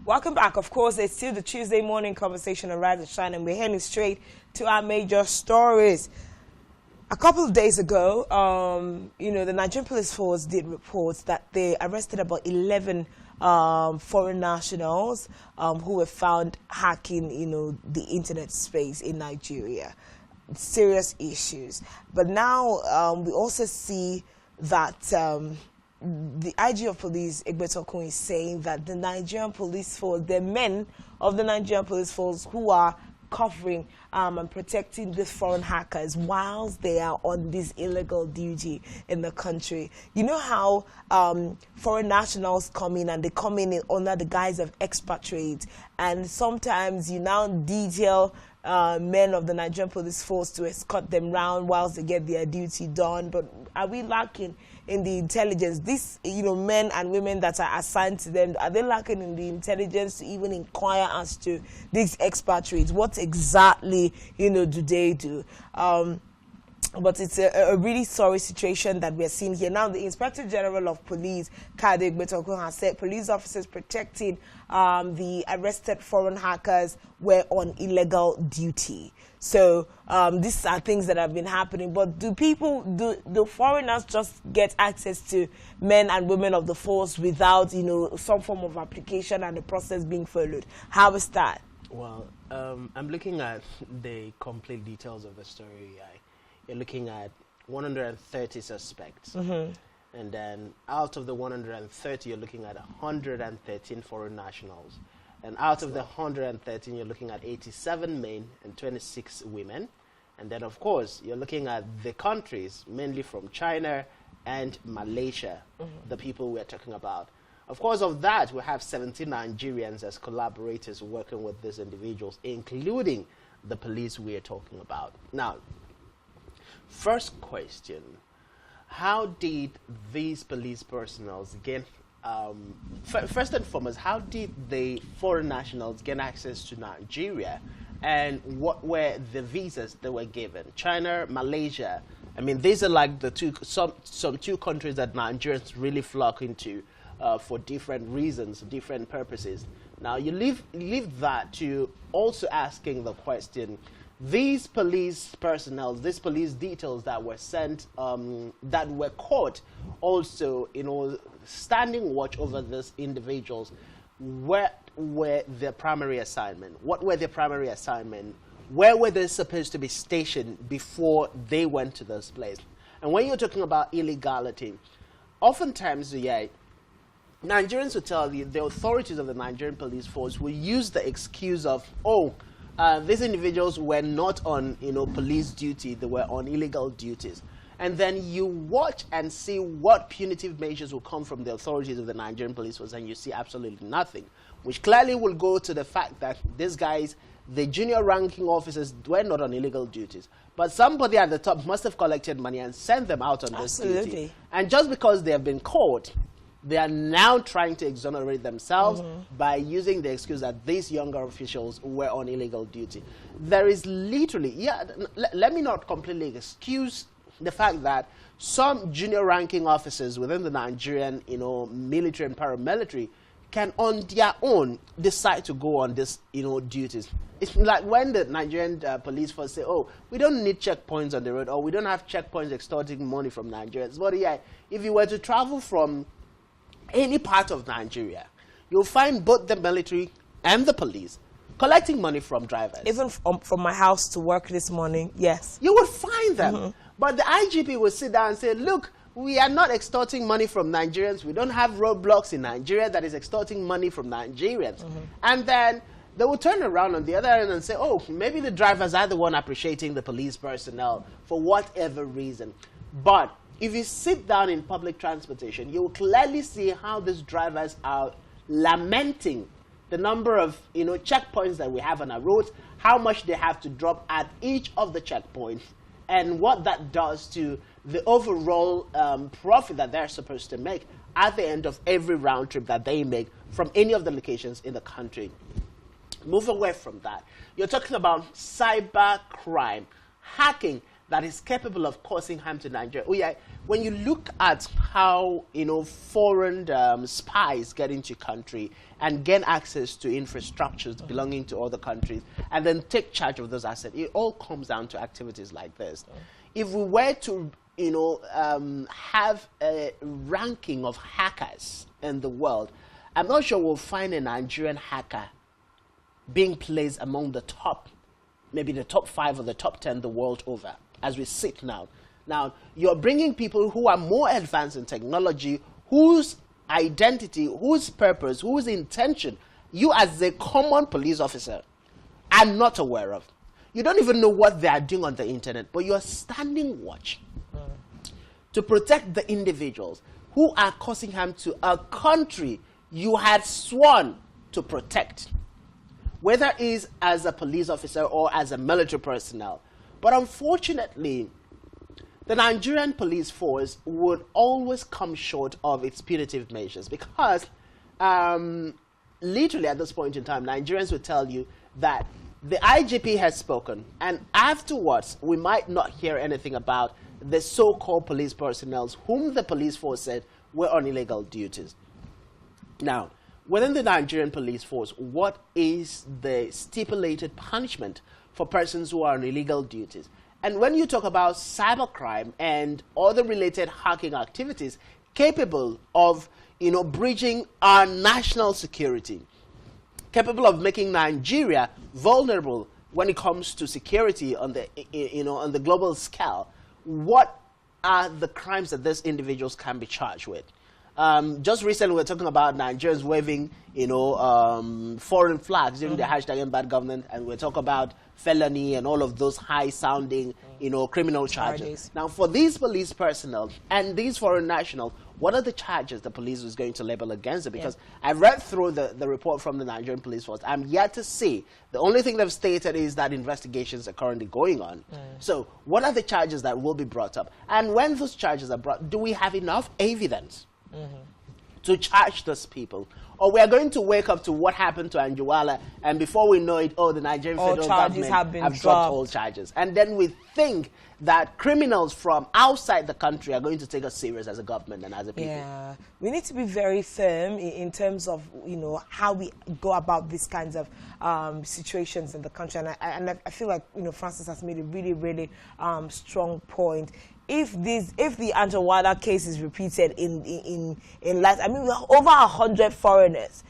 Welcome back. Of course, it's still the Tuesday morning conversation on Rise and Shine, and we're heading straight to our major stories. A couple of days ago, the Nigerian Police Force did report that they arrested about 11 foreign nationals who were found hacking, the internet space in Nigeria. Serious issues. But now we also see that the IG of Police, Egbetokun, is saying that the Nigerian Police Force, the men of the Nigerian Police Force who are covering and protecting these foreign hackers whilst they are on this illegal duty in the country. You know how foreign nationals come in and they come in under the guise of expatriates, and sometimes you now detail men of the Nigerian Police Force to escort them round whilst they get their duty done. But are we lacking in the intelligence? These, men and women that are assigned to them, are they lacking in the intelligence to even inquire as to these expatriates? What exactly, do they do? But it's a really sorry situation that we're seeing here. Now, the Inspector General of Police, Kade Egbetokun, has said police officers protecting the arrested foreign hackers were on illegal duty. So these are things that have been happening. But do foreigners just get access to men and women of the force without, some form of application and the process being followed? How is that? Well, I'm looking at the complete details of the story. You're looking at 130 suspects. And then out of the 130, you're looking at 113 foreign nationals. And out of the 113, you're looking at 87 men and 26 women. And then, of course, you're looking at the countries, mainly from China and Malaysia, the people we're talking about. Of course, of that, we have 17 Nigerians as collaborators working with these individuals, including the police we're talking about. Now, first question, how did these police personnel gain, first and foremost, how did the foreign nationals gain access to Nigeria, and what were the visas they were given? China, Malaysia, I mean, these are like the some two countries that Nigerians really flock into for different reasons, different purposes. Now, you leave that to also asking the question, these police personnel, these police details that were sent, that were caught also, standing watch over these individuals, what were their primary assignment? What were their primary assignment? Where were they supposed to be stationed before they went to this place? And when you're talking about illegality, oftentimes, Nigerians will tell you, the authorities of the Nigerian police force will use the excuse of, these individuals were not on, police duty, they were on illegal duties. And then you watch and see what punitive measures will come from the authorities of the Nigerian police force, and you see absolutely nothing, which clearly will go to the fact that these guys, the junior ranking officers, were not on illegal duties. But somebody at the top must have collected money and sent them out on this duty. And just because they have been caught, they are now trying to exonerate themselves by using the excuse that these younger officials were on illegal duty. There is literally, let me not completely excuse the fact that some junior ranking officers within the Nigerian, military and paramilitary can on their own decide to go on this, duties. It's like when the Nigerian police force say, we don't need checkpoints on the road, or we don't have checkpoints extorting money from Nigerians. But if you were to travel from any part of Nigeria, you'll find both the military and the police collecting money from drivers. Even from my house to work this morning, yes. You will find them. But the IGP will sit down and say, look, we are not extorting money from Nigerians. We don't have roadblocks in Nigeria that is extorting money from Nigerians. And then they will turn around on the other end and say, maybe the drivers are the one appreciating the police personnel for whatever reason. But if you sit down in public transportation, you will clearly see how these drivers are lamenting the number of checkpoints that we have on our roads, how much they have to drop at each of the checkpoints, and what that does to the overall profit that they're supposed to make at the end of every round trip that they make from any of the locations in the country. Move away from that. You're talking about cyber crime, hacking, that is capable of causing harm to Nigeria. Oh yeah, when you look at how, you know, foreign spies get into country and gain access to infrastructures belonging to other countries and then take charge of those assets, it all comes down to activities like this. If we were to, you know, have a ranking of hackers in the world, I'm not sure we'll find a Nigerian hacker being placed among the top, maybe the top 5 or the top 10 the world over, as we sit now. Now, you're bringing people who are more advanced in technology, whose identity, whose purpose, whose intention, you as a common police officer are not aware of. You don't even know what they are doing on the internet, but you're standing watch to protect the individuals who are causing harm to a country you had sworn to protect, whether it is as a police officer or as a military personnel. But unfortunately, the Nigerian police force would always come short of its punitive measures because literally at this point in time, Nigerians would tell you that the IGP has spoken, and afterwards we might not hear anything about the so-called police personnel whom the police force said were on illegal duties. Now, within the Nigerian police force, what is the stipulated punishment for persons who are on illegal duties? And when you talk about cybercrime and other related hacking activities capable of, you know, breaching our national security, capable of making Nigeria vulnerable when it comes to security on the, you know, on the global scale, what are the crimes that these individuals can be charged with? Just recently, we were talking about Nigerians waving, you know, foreign flags during the hashtag #bad government, and we talk about felony and all of those high-sounding, you know, criminal charges. Now, for these police personnel and these foreign nationals, what are the charges the police is going to label against them? Because I've read through the report from the Nigerian police force. I'm yet to see. The only thing they've stated is that investigations are currently going on. So, what are the charges that will be brought up? And when those charges are brought, do we have enough evidence to charge those people? Or we are going to wake up to what happened to Anjuwala, and before we know it, oh, the Nigerian federal government have dropped all charges. And then we think that criminals from outside the country are going to take us serious as a government and as a people. Yeah, we need to be very firm in terms of, you know, how we go about these kinds of situations in the country. And I feel like, you know, Francis has made a really, really strong point. If the Anjuwala case is repeated in light, I mean, over 100 foreigners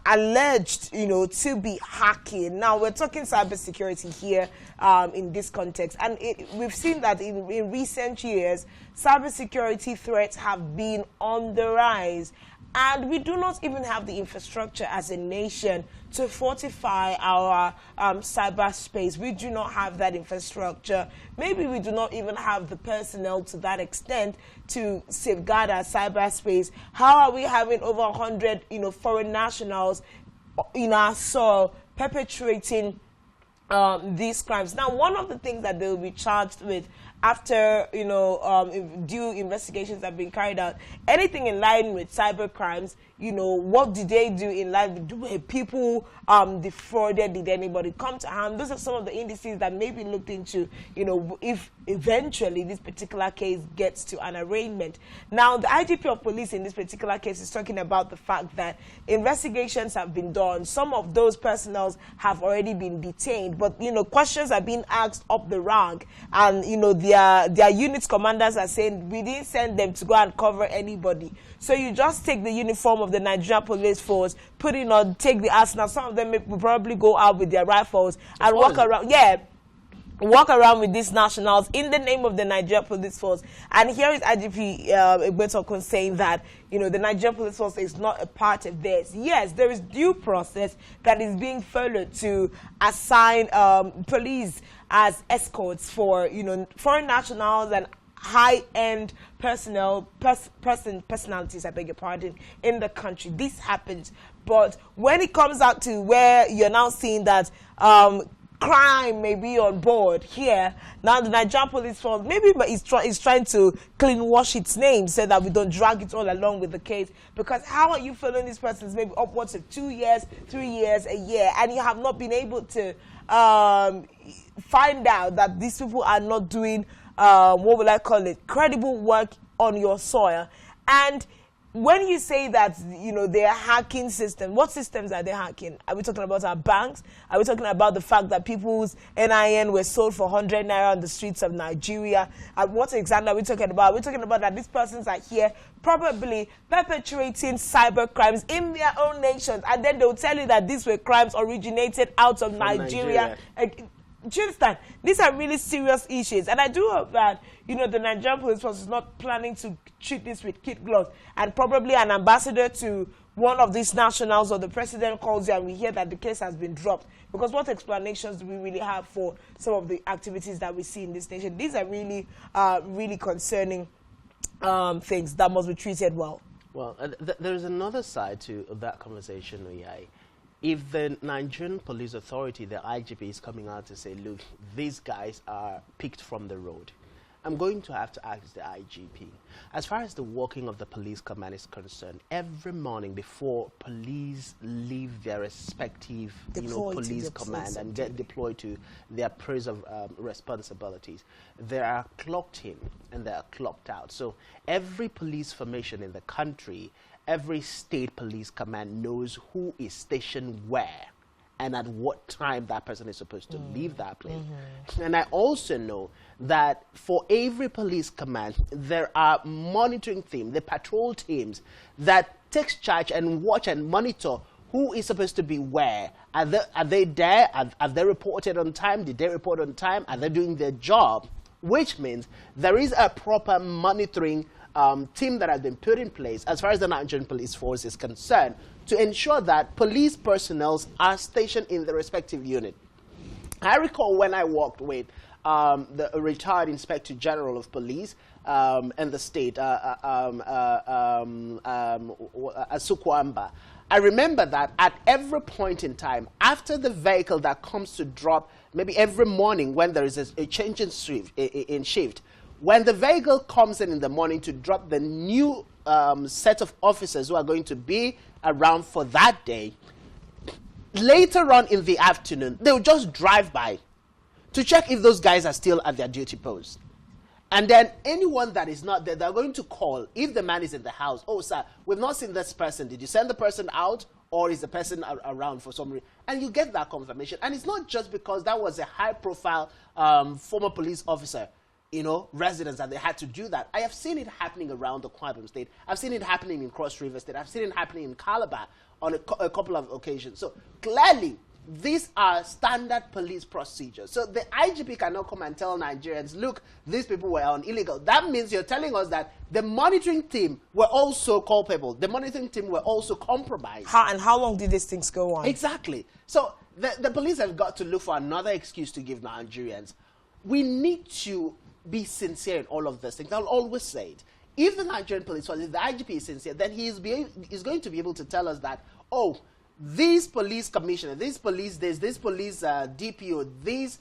alleged, you know, to be hacking. Now we're talking cybersecurity here in this context, and we've seen that in recent years, cybersecurity threats have been on the rise. And we do not even have the infrastructure as a nation to fortify our cyberspace. We do not have that infrastructure. Maybe we do not even have the personnel to that extent to safeguard our cyberspace. How are we having over 100, you know, foreign nationals in our soil perpetrating these crimes? Now, one of the things that they will be charged with after, you know, due investigations have been carried out, anything in line with cyber crimes, you know, what did they do in line? Were people defrauded? Did anybody come to harm? Those are some of the indices that may be looked into, you know, if eventually this particular case gets to an arraignment. Now, the IGP of police in this particular case is talking about the fact that investigations have been done. Some of those personnel have already been detained, but, you know, questions are being asked up the rank, and, you know, their unit commanders are saying, we didn't send them to go and cover anybody. So you just take the uniform of the Nigerian police force, put it on, take the arsenal. Some of them will probably go out with their rifles and walk around. Yeah. Walk around with these nationals in the name of the Nigerian police force. And here is IGP Egbetokun saying that, you know, the Nigerian police force is not a part of this. Yes, there is due process that is being followed to assign police as escorts for, you know, foreign nationals and high-end personalities, I beg your pardon, in the country. This happens. But when it comes out to where you're now seeing that crime may be on board here. Now the Nigerian police force maybe is trying to clean wash its name so that we don't drag it all along with the case. Because how are you following these persons maybe upwards of 2 years, 3 years, a year, and you have not been able to find out that these people are not doing what will I call it, credible work on your soil? And when you say that, you know, they are hacking systems, what systems are they hacking? Are we talking about our banks? Are we talking about the fact that people's NIN were sold for 100 naira on the streets of Nigeria? What exactly are we talking about? We're talking about that these persons are here probably perpetuating cyber crimes in their own nations, and then they'll tell you that these were crimes originated out of Nigeria. Do you understand? These are really serious issues, and I do hope that, you know, the Nigerian police force is not planning to treat this with kid gloves, and probably an ambassador to one of these nationals or the president calls you and we hear that the case has been dropped. Because what explanations do we really have for some of the activities that we see in this nation? These are really, really concerning things that must be treated well. Well, there's another side to that conversation, Oyai. If the Nigerian Police Authority, the IGP, is coming out to say, look, these guys are picked from the road, I'm going to have to ask the IGP. As far as the working of the police command is concerned, every morning before police leave their respective police command and get deployed to their place of responsibilities, they are clocked in and they are clocked out. So every police formation in the country, every state police command knows who is stationed where and at what time that person is supposed to leave that place. And I also know that for every police command, there are monitoring teams, the patrol teams, that takes charge and watch and monitor who is supposed to be where. Are they there? Have they reported on time? Did they report on time? Are they doing their job? Which means there is a proper monitoring team that has been put in place as far as the Nigerian police force is concerned to ensure that police personnel are stationed in the respective unit. I recall when I worked with the retired Inspector General of Police and the state, Asukwamba. I remember that at every point in time, after the vehicle that comes to drop, maybe every morning when there is a change in shift, when the vehicle comes in the morning to drop the new set of officers who are going to be around for that day, later on in the afternoon, they'll just drive by to check if those guys are still at their duty post. And then anyone that is not there, they're going to call. If the man is in the house, oh, sir, we've not seen this person. Did you send the person out, or is the person around for some reason? And you get that confirmation. And it's not just because that was a high-profile former police officer, you know, residents, that they had to do that. I have seen it happening around the Kwara State. I've seen it happening in Cross River State. I've seen it happening in Calabar on a couple of occasions. So clearly, these are standard police procedures. So the IGP cannot come and tell Nigerians, look, these people were on illegal. That means you're telling us that the monitoring team were also culpable. The monitoring team were also compromised. How long did these things go on? Exactly. So the police have got to look for another excuse to give Nigerians. We need to be sincere in all of these things. I'll always say it. If the Nigerian police force, if the IGP is sincere, then he's going to be able to tell us that, oh, these police commissioner, this police DPO, this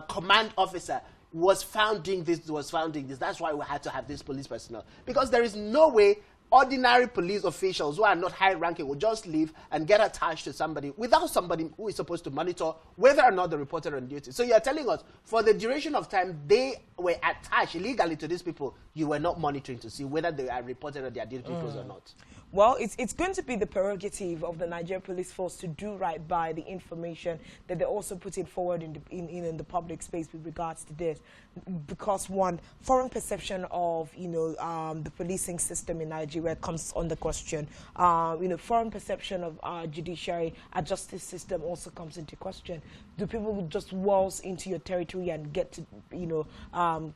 command officer was found doing this, That's why we had to have this police personnel. Because there is no way ordinary police officials who are not high-ranking will just leave and get attached to somebody without somebody who is supposed to monitor whether or not they reported on duty. So you're telling us for the duration of time they were attached illegally to these people, you were not monitoring to see whether they are reported on their duty posts or not. Well, it's going to be the prerogative of the Nigerian Police Force to do right by the information that they're also putting forward in the public space with regards to this. Because one, foreign perception of, the policing system in Nigeria comes under question. Foreign perception of our judiciary, our justice system also comes into question. Do people just waltz into your territory and get to,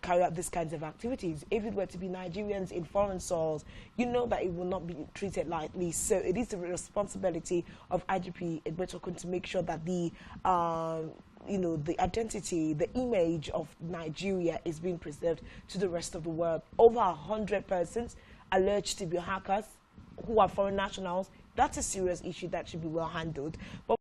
carry out these kinds of activities? If it were to be Nigerians in foreign soils, you know that it will not be treated lightly. So it is the responsibility of IGP Egbetokun to make sure that the identity, the image of Nigeria is being preserved to the rest of the world. Over 100 persons alleged to be hackers who are foreign nationals. That's a serious issue that should be well handled. But